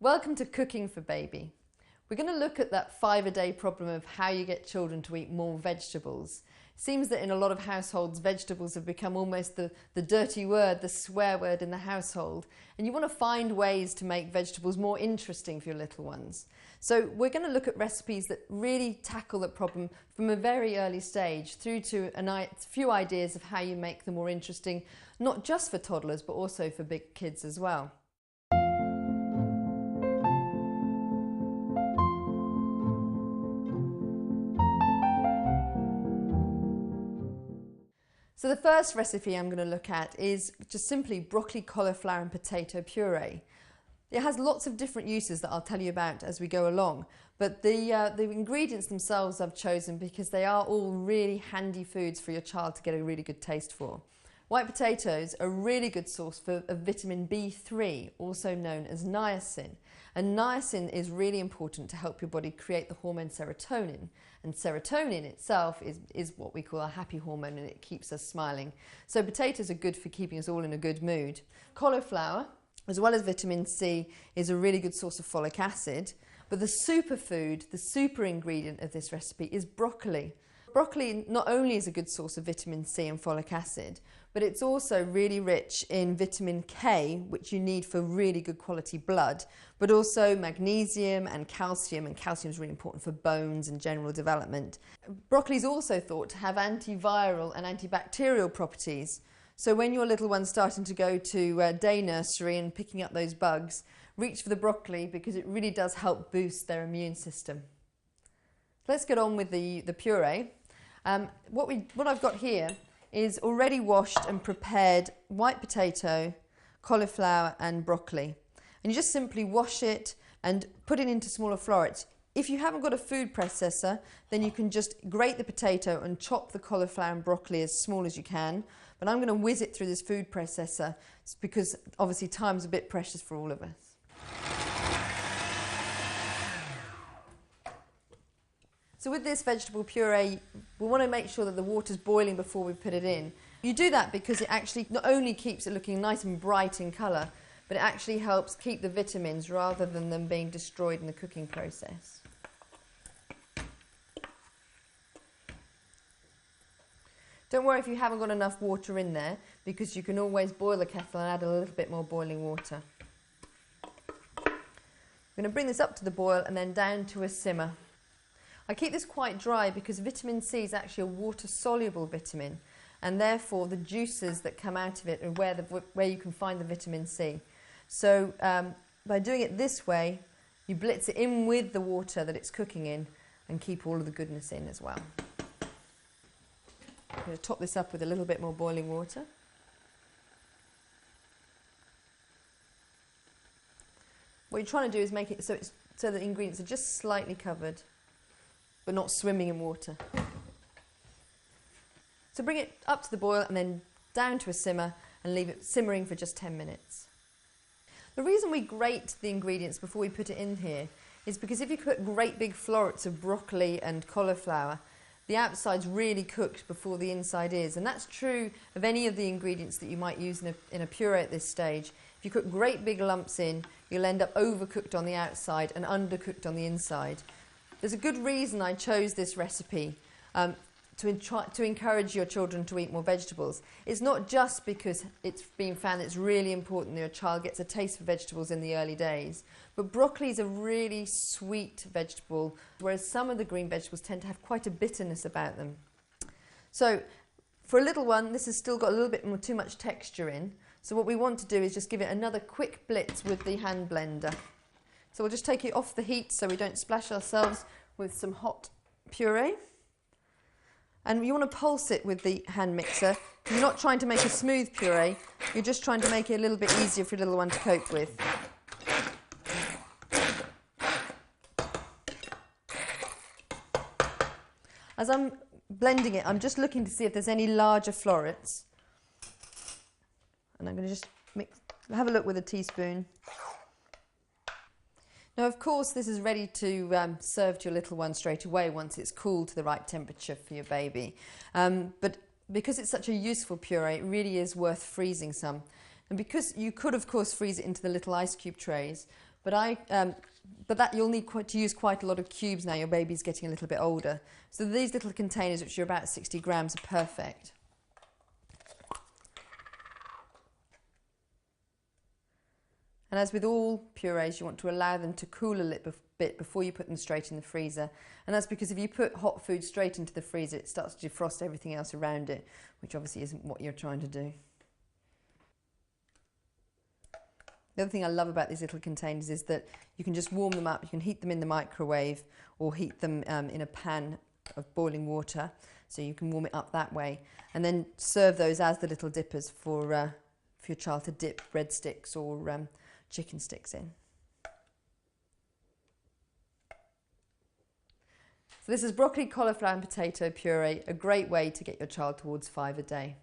Welcome to Cooking for Baby. We're going to look at that 5-a-day problem of how you get children to eat more vegetables. It seems that in a lot of households, vegetables have become almost the dirty word, the swear word in the household. And you want to find ways to make vegetables more interesting for your little ones. So we're going to look at recipes that really tackle that problem from a very early stage through to a few ideas of how you make them more interesting, not just for toddlers, but also for big kids as well. So the first recipe I'm going to look at is just simply broccoli, cauliflower and potato puree. It has lots of different uses that I'll tell you about as we go along, but the ingredients themselves I've chosen because they are all really handy foods for your child to get a really good taste for. White potatoes are a really good source of vitamin B3, also known as niacin. And niacin is really important to help your body create the hormone serotonin. And serotonin itself is what we call a happy hormone, and it keeps us smiling. So potatoes are good for keeping us all in a good mood. Cauliflower, as well as vitamin C, is a really good source of folic acid. But the superfood, the super ingredient of this recipe is broccoli. Broccoli not only is a good source of vitamin C and folic acid, but it's also really rich in vitamin K, which you need for really good quality blood, but also magnesium and calcium is really important for bones and general development. Broccoli is also thought to have antiviral and antibacterial properties. So when your little one's starting to go to day nursery and picking up those bugs, reach for the broccoli because it really does help boost their immune system. Let's get on with the puree. What I've got here is already washed and prepared white potato, cauliflower and broccoli. And you just simply wash it and put it into smaller florets. If you haven't got a food processor, then you can just grate the potato and chop the cauliflower and broccoli as small as you can. But I'm going to whiz it through this food processor because obviously time's a bit precious for all of us. So with this vegetable puree, we want to make sure that the water's boiling before we put it in. You do that because it actually not only keeps it looking nice and bright in colour, but it actually helps keep the vitamins rather than them being destroyed in the cooking process. Don't worry if you haven't got enough water in there, because you can always boil the kettle and add a little bit more boiling water. I'm going to bring this up to the boil and then down to a simmer. I keep this quite dry because vitamin C is actually a water-soluble vitamin, and therefore the juices that come out of it are where you can find the vitamin C. So by doing it this way, you blitz it in with the water that it's cooking in and keep all of the goodness in as well. I'm going to top this up with a little bit more boiling water. What you're trying to do is make it so the ingredients are just slightly covered, but not swimming in water. So bring it up to the boil and then down to a simmer and leave it simmering for just 10 minutes. The reason we grate the ingredients before we put it in here is because if you put great big florets of broccoli and cauliflower, the outside's really cooked before the inside is, and that's true of any of the ingredients that you might use in a puree at this stage. If you cook great big lumps in, you'll end up overcooked on the outside and undercooked on the inside. There's a good reason I chose this recipe to encourage your children to eat more vegetables. It's not just because it's been found that it's really important that your child gets a taste for vegetables in the early days, but broccoli is a really sweet vegetable, whereas some of the green vegetables tend to have quite a bitterness about them. So for a little one, this has still got a little bit more too much texture in, so what we want to do is just give it another quick blitz with the hand blender. So we'll just take it off the heat so we don't splash ourselves with some hot puree. And you want to pulse it with the hand mixer. You're not trying to make a smooth puree, you're just trying to make it a little bit easier for your little one to cope with. As I'm blending it, I'm just looking to see if there's any larger florets. And I'm going to just have a look with a teaspoon. Now, of course, this is ready to serve to your little one straight away once it's cooled to the right temperature for your baby. But because it's such a useful puree, it really is worth freezing some. And because you could, of course, freeze it into the little ice cube trays, But that you'll need to use quite a lot of cubes now. Your baby's getting a little bit older. So these little containers, which are about 60 grams, are perfect. And as with all purees, you want to allow them to cool a little bit before you put them straight in the freezer. And that's because if you put hot food straight into the freezer, it starts to defrost everything else around it, which obviously isn't what you're trying to do. The other thing I love about these little containers is that you can just warm them up. You can heat them in the microwave or heat them in a pan of boiling water, so you can warm it up that way, and then serve those as the little dippers for your child to dip breadsticks or chicken sticks in. So this is broccoli, cauliflower and potato puree, a great way to get your child towards 5 a day.